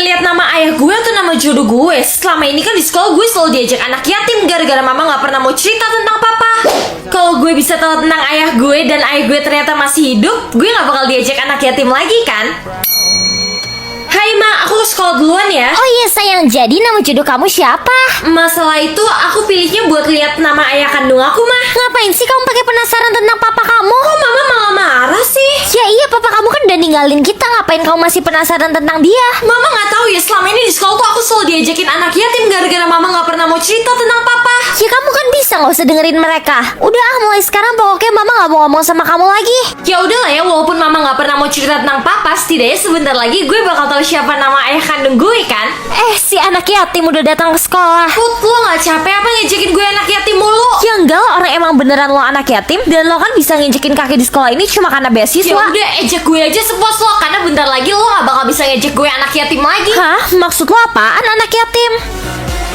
lihat nama ayah gue atau nama jodoh gue. Selama ini kan di sekolah gue selalu diajak anak yatim gara-gara mama gak pernah mau cerita tentang papa. Kalau gue bisa tahu tentang ayah gue dan ayah gue ternyata masih hidup, gue gak bakal diajak anak yatim lagi kan. Hai Ma, aku ke sekolah duluan ya. Oh iya sayang, jadi nama jodoh kamu siapa? Masalah itu aku pilihnya buat lihat nama ayah kandung aku mah. Ngapain sih kamu pakai penasaran tentang papa kamu? Kok mama malah marah sih? Ya iya, papa kamu kan udah ninggalin kita. Ngapain kamu masih penasaran tentang dia? Mama nggak tahu ya, selama ini di sekolah tuh aku selalu diajakin anak yatim gara-gara mama nggak pernah mau cerita tentang papa. Ya kamu kan bisa nggak usah dengerin mereka. Udah mulai sekarang pokoknya mama nggak mau ngomong sama kamu lagi. Ya udahlah ya, walaupun mama nggak pernah mau cerita tentang papa, setidaknya sebentar lagi gue bakal tahu siapa nama ayah kandung gue kan. Si anak yatim udah datang ke sekolah. Put, lo nggak capek apa ngejekin gue anak yatim mulu? Ya enggak lah, orang emang beneran lo anak yatim. Dan lo kan bisa nginjekin kaki di sekolah ini cuma karena beasiswa. Ya udah, ejek gue aja sepuas lo, karena bentar lagi lo nggak bakal bisa ngejek gue anak yatim lagi. Hah? Maksud lo apaan anak yatim?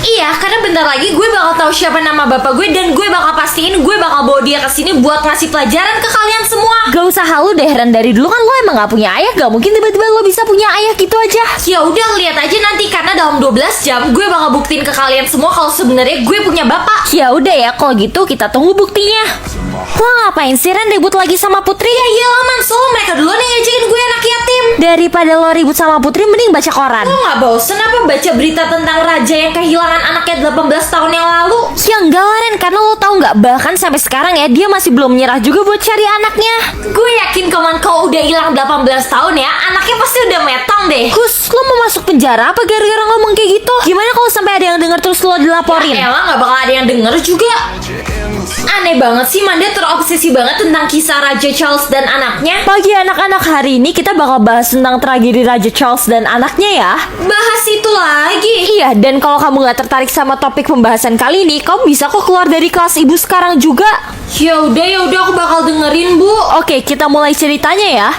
Iya, karena bentar lagi gue bakal tahu siapa nama bapak gue dan gue bakal pastiin gue bakal bawa dia ke sini buat ngasih pelajaran ke kalian semua. Gak usah halu deh, Ren. Dari dulu kan lo emang gak punya ayah. Gak mungkin tiba-tiba lo bisa punya ayah gitu aja. Ya udah, lihat aja nanti, karena dalam 12 jam gue bakal buktiin ke kalian semua kalau sebenarnya gue punya bapak. Ya udah ya, kalau gitu kita tunggu buktinya. Lo ngapain sih Ren ribut lagi sama Putri? Ya iyalah Man, soalnya mereka duluan yang ngajakin gue anak yatim. Daripada lo ribut sama Putri, mending baca koran. Lo gak bosen apa baca berita tentang raja yang kehilangan anaknya 18 tahun yang lalu? Ya enggak lah Ren, karena lo tau gak, bahkan sampai sekarang ya dia masih belum menyerah juga buat cari anaknya. Gue yakin kalau udah hilang 18 tahun ya, anaknya pasti udah metong deh. Kus, lo mau masuk penjara apa gara-gara ngomong kayak gitu? Gimana kalau sampai ada yang denger terus lo dilaporin? Ya elah, gak bakal ada yang denger juga. Aneh banget sih, Manda terobsesi banget tentang kisah Raja Charles dan anaknya. Pagi anak-anak, hari ini kita bakal bahas tentang tragedi Raja Charles dan anaknya ya. Bahas itu lagi? Iya, dan kalau kamu gak tertarik sama topik pembahasan kali ini, kamu bisa kok keluar dari kelas ibu sekarang juga. Ya udah aku bakal dengerin, Bu. Oke, kita mulai ceritanya ya.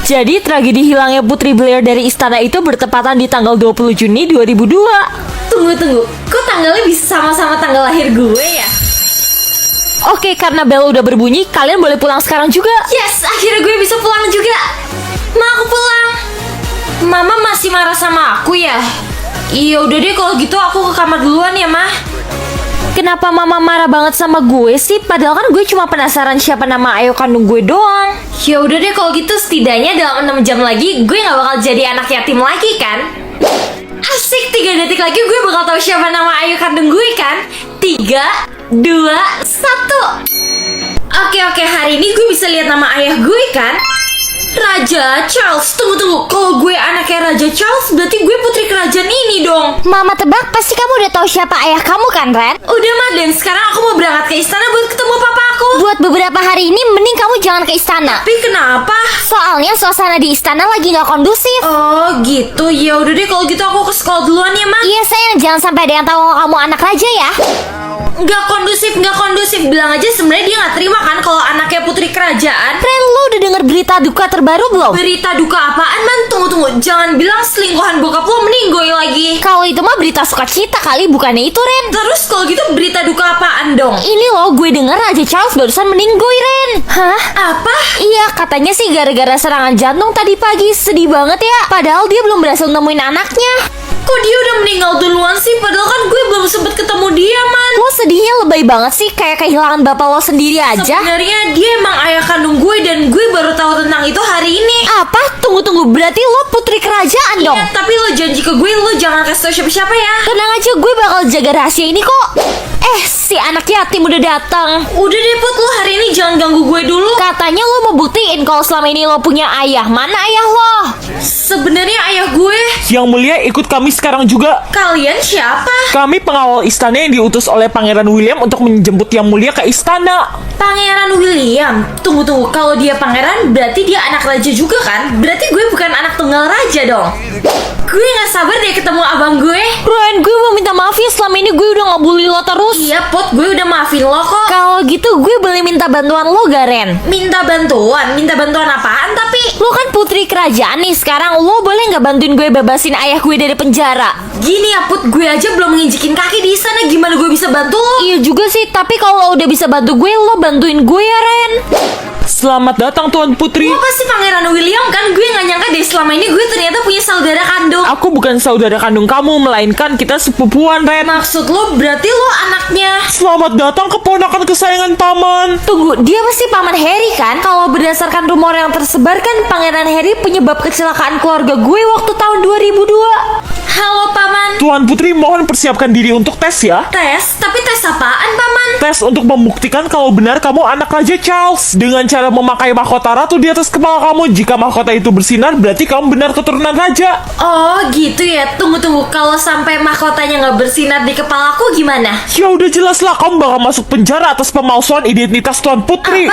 Jadi tragedi hilangnya Putri Blair dari istana itu bertepatan di tanggal 20 Juni 2002. Tunggu, kok tanggalnya bisa sama-sama tanggal lahir gue ya? Oke, karena bel udah berbunyi, kalian boleh pulang sekarang juga. Yes, akhirnya gue bisa pulang juga. Ma, aku pulang. Mama masih marah sama aku ya? Iya udah deh, kalau gitu aku ke kamar duluan ya, Ma. Kenapa mama marah banget sama gue sih? Padahal kan gue cuma penasaran siapa nama ayah kandung gue doang. Ya udah deh, kalau gitu setidaknya dalam 6 jam lagi gue gak bakal jadi anak yatim lagi kan? Asik, 3 detik lagi gue bakal tahu siapa nama ayah kandung gue kan? 3, 2, 1. Oke, hari ini gue bisa lihat nama ayah gue kan? Raja Charles. Tunggu. Kalau gue anaknya Raja Charles, berarti gue putri kerajaan ini dong. Mama tebak, pasti kamu udah tahu siapa ayah kamu kan, Ren? Udah, Ma, dan sekarang aku mau berangkat ke istana buat ketemu papa aku. Buat beberapa hari ini, mending kamu jangan ke istana. Tapi kenapa? Soalnya suasana di istana lagi gak kondusif. Oh gitu, ya udah deh, kalau gitu aku ke sekolah duluan ya, Ma. Iya sayang, jangan sampai ada yang tahu kamu anak raja ya. Nggak kondusif. Bilang aja sebenarnya dia nggak terima kan kalau anaknya putri kerajaan. Ren, lo udah denger berita duka terbaru belum? Berita duka apaan, Man? Tunggu. Jangan bilang selingkuhan bokap lo meninggoy lagi. Kalau itu mah berita sukacita kali, bukannya itu, Ren. Terus kalau gitu berita duka apaan dong? Ini loh, gue denger Raja Charles barusan meninggoy, Ren. Hah? Apa? Iya, katanya sih gara-gara serangan jantung tadi pagi. Sedih banget ya. Padahal dia belum berhasil nemuin anaknya. Kok dia udah meninggal duluan sih? Padahal kan gue belum sempet ketemu dia, Man. Lo sedihnya lebay banget sih, kayak kehilangan bapak lo sendiri aja. Sebenarnya dia emang ayah kandung gue dan gue baru tahu tentang itu hari ini. Apa? Tunggu, berarti lo putri kerajaan dong? Iya, tapi lo janji ke gue lo jangan kasih tau siapa-siapa ya. Tenang aja, gue bakal jaga rahasia ini kok. Si anak yatim udah datang. Udah deh, Put, lo hari ini jangan ganggu gue dulu. Katanya lo mau buktiin kalau selama ini lo punya ayah. Mana ayah lo? Sebenarnya ayah gue. Yang mulia, ikut kami sekarang juga. Kalian siapa? Kami pengawal istana yang diutus oleh Pangeran William untuk menjemput yang mulia ke istana. Pangeran William? Tunggu, kalau dia pangeran berarti dia anak raja juga kan? Berarti gue bukan anak tunggal raja dong. Gue gak sabar deh ketemu abang gue. Ren, gue mau minta maaf ya, selama ini gue udah ngebully lo terus. Iya, Pot, gue udah maafin lo kok. Kalau gitu gue boleh minta bantuan lo gak, Ren? Minta bantuan apaan tapi? Lo kan putri kerajaan nih, sekarang lo boleh gak bantuin gue bebasin ayah gue dari penjara? Gini ya, Put, gue aja belum nginjekin kaki di sana, gimana gue bisa bantu lo? Iya juga sih, tapi kalau lo udah bisa bantu gue, lo bantuin gue ya, Ren. Selamat datang Tuan Putri. Lo pasti Pangeran William kan? Gue gak nyangka deh selama ini gue ternyata punya saudara kandung. Aku bukan saudara kandung kamu, melainkan kita sepupuan, Ren. Maksud lo berarti lo anaknya? Selamat datang keponakan kesayangan paman. Tunggu, dia pasti paman Harry kan? Kalau berdasarkan rumor yang tersebar kan Pangeran Harry penyebab kecelakaan keluarga gue waktu tahun 2002. Halo paman. Tuan Putri mohon persiapkan diri untuk tes ya. Tes? Tapi tes apaan paman? Tes untuk membuktikan kalau benar kamu anak Raja Charles. Dengan cara memakai mahkota ratu di atas kepala kamu. Jika mahkota itu bersinar, berarti kamu benar keturunan raja. Oh gitu ya. Tunggu. Kalau sampai mahkotanya nggak bersinar di kepalaku gimana? Ya udah jelas lah, kamu bakal masuk penjara atas pemalsuan identitas Tuan Putri.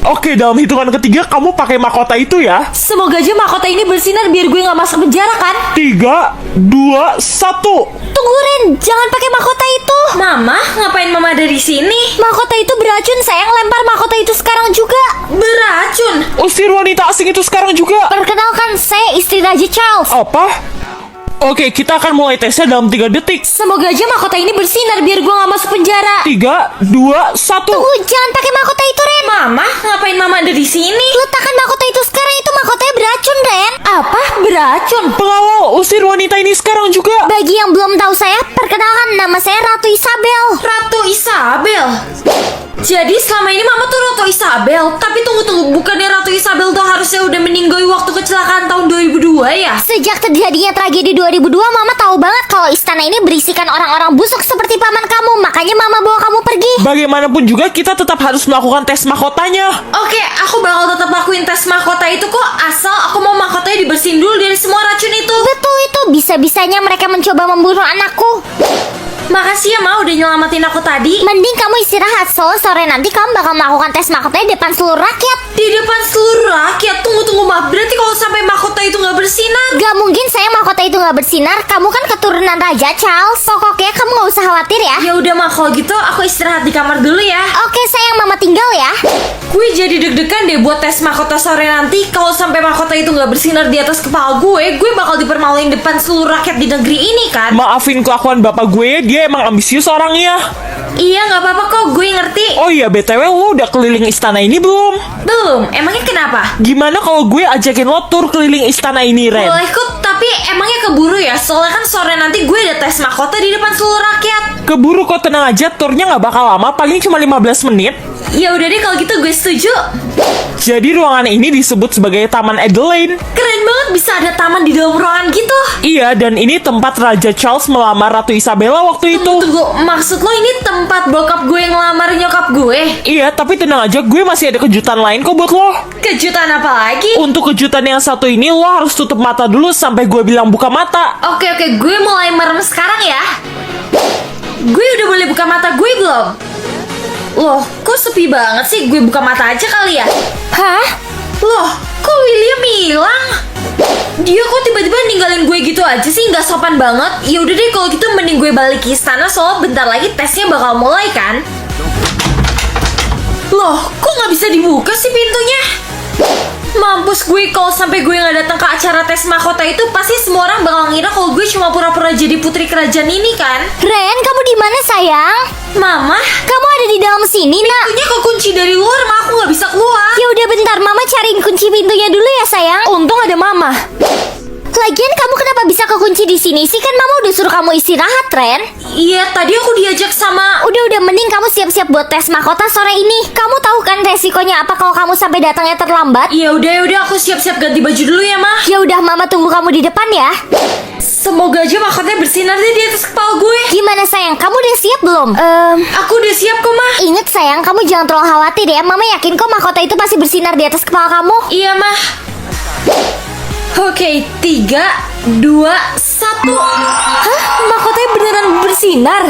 Oke, dalam hitungan ketiga kamu pakai mahkota itu ya. Semoga aja mahkota ini bersinar biar gue gak masuk penjara kan? 3, 2, 1. Tunggu Ren, jangan pakai mahkota itu. Mama, ngapain mama dari sini? Mahkota itu beracun sayang, lempar mahkota itu sekarang juga. Beracun? Usir wanita asing itu sekarang juga. Perkenalkan, saya istri Raja Charles. Apa? Oke, kita akan mulai tesnya dalam 3 detik. Semoga aja mahkota ini bersinar biar gue gak masuk penjara. 3, 2, 1. Tunggu, jangan pakai mahkota itu Ren. Mama, ngapain mama ada di sini? Letakkan mahkota itu sekarang, itu mahkotanya beracun Ren. Apa? Beracun? Pengawal, usir wanita ini sekarang juga. Bagi yang belum tahu saya, perkenalkan nama saya Ratu Isabel. Ratu Isabel. Jadi selama ini mama tuh Ratu Isabel. Tapi tunggu, bukannya Ratu Isabel tuh harusnya udah meninggal waktu kecelakaan tahun 2002 ya? Sejak terjadinya tragedi 2002, Mama tahu banget kalau istana ini berisikan orang-orang busuk seperti paman kamu. Makanya Mama bawa kamu pergi. Bagaimanapun juga kita tetap harus melakukan tes mahkotanya. Oke, aku bakal tetap lakuin tes mahkota itu kok. Asal aku mau mahkotanya dibersihin dulu dari semua racun itu. Betul itu, bisa-bisanya mereka mencoba membunuh anakku. Makasih ya Ma udah nyelamatin aku tadi. Mending kamu istirahat, so sore nanti kamu bakal melakukan tes mahkotanya di depan seluruh rakyat. Di depan seluruh rakyat? Tunggu Ma, berarti kalau sampai mahkota itu nggak bersinar? Gak mungkin saya mahkota itu nggak bersinar. Kamu kan keturunan Raja Charles. Pokoknya kamu nggak usah khawatir ya. Ya udah Ma, kalau gitu aku istirahat di kamar dulu ya. Oke sayang, Mama tinggal ya. Gue jadi deg-degan deh buat tes mahkota sore nanti. Kalau sampai mahkota itu nggak bersinar di atas kepala gue bakal dipermaluin depan seluruh rakyat di negeri ini kan? Maafin kelakuan bapak gue, dia emang ambisius orangnya. Iya, nggak apa-apa kok, gue ngerti. Oh iya, BTW lo udah keliling istana ini belum? Belum, emangnya kenapa? Gimana kalau gue ajakin lo tur keliling istana ini, Ren? Boleh kok, tapi emangnya keburu ya? Soalnya kan sore nanti gue ada tes mahkota di depan seluruh rakyat. Keburu kok, tenang aja, turnya nggak bakal lama, paling cuma 15 menit. Ya udah deh kalau gitu gue setuju. Jadi ruangan ini disebut sebagai Taman Adelaide. Keren banget bisa ada taman di dalam ruangan gitu. Iya, dan ini tempat Raja Charles melamar Ratu Isabella waktu itu. Tunggu, maksud lo ini tempat bokap gue ngelamar nyokap gue? Iya, tapi tenang aja, gue masih ada kejutan lain kok buat lo. Kejutan apa lagi? Untuk kejutan yang satu ini, lo harus tutup mata dulu sampai gue bilang buka mata. Oke, gue mulai merem sekarang ya. Gue udah boleh buka mata gue belum? Loh, kok sepi banget sih? Gue buka mata aja kali ya? Hah? Loh, kok William hilang? Dia kok tiba-tiba ninggalin gue gitu aja sih, nggak sopan banget. Ya udah deh kalau gitu mending gue balik ke istana soalnya bentar lagi tesnya bakal mulai kan. Loh, kok nggak bisa dibuka sih pintunya? Mampus gue, kalau sampai gue nggak datang ke acara tes mahkota itu pasti semua orang bakal ngira kalau gue cuma pura-pura jadi putri kerajaan ini kan. Ren, kamu di mana sayang? Mama, Kamu ada di dalam sini nak. pintunya kekunci dari luar, ma aku nggak bisa keluar. Ya udah bentar, Mama cariin kunci pintunya dulu ya sayang. Untung ada Mama. Lagian kamu kenapa bisa kekunci di sini sih? Kan Mama udah suruh kamu istirahat, Ren. Iya, tadi aku diajak sama. Udah mending kamu siap-siap buat tes mahkota sore ini. Kamu tahu kan resikonya apa kalau kamu sampai datangnya terlambat? Ya udah aku siap-siap ganti baju dulu ya, Ma. Ya udah, Mama tunggu kamu di depan ya. Semoga aja mahkotanya bersinar deh di atas kepala gue. Gimana sayang, kamu udah siap belum? Aku udah siap kok, Ma. Ingat sayang, kamu jangan terlalu khawatir ya. Mama yakin kok mahkota itu pasti bersinar di atas kepala kamu. Iya, Ma. Oke, 3, 2, 1. Hah? Mahkotanya beneran bersinar?